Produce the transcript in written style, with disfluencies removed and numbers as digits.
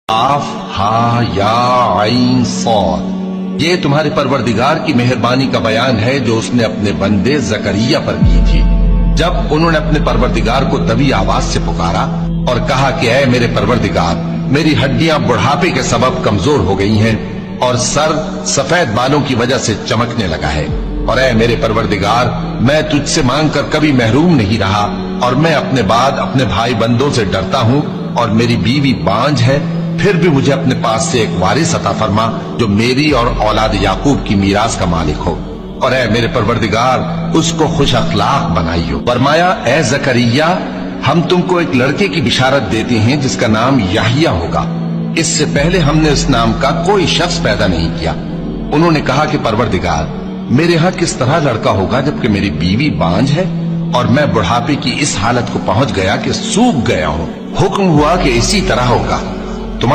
Of हा या आइन सौद, ये तुम्हारे परवरदिगार की मेहरबानी का बयान है जो उसने अपने बंदे जकरिया पर की थी जब उन्होंने अपने परवरदिगार को दबी आवाज से पुकारा और कहा कि ऐ मेरे परवरदिगार, मेरी हड्डियां बुढ़ापे के सबब कमजोर हो गई हैं और सर सफेद बालों की वजह से चमकने लगा है। और ऐ मेरे परवरदिगार, मैं तुझसे मांग कर कभी महरूम नहीं रहा और मैं अपने बाद अपने भाई बंदों से डरता हूँ और मेरी बीवी बांझ है, फिर भी मुझे अपने पास से एक वारिस अता फरमा जो मेरी और औलाद याकूब की मीरास का मालिक हो। और ऐ मेरे परवरदिगार, उसको खुश अखलाक बनाइयो। फरमाया, ऐ जकरिया, हम तुमको एक लड़के की बिशारत देते हैं जिसका नाम याहिया होगा। इससे पहले हमने इस नाम का कोई शख्स पैदा नहीं किया। उन्होंने कहा कि परवरदिगार, मेरे यहाँ किस तरह लड़का होगा जबकि मेरी बीवी बांझ है और मैं बुढ़ापे की इस हालत को पहुंच गया कि सूख गया हूँ। हुक्म हुआ कि इसी तरह होगा।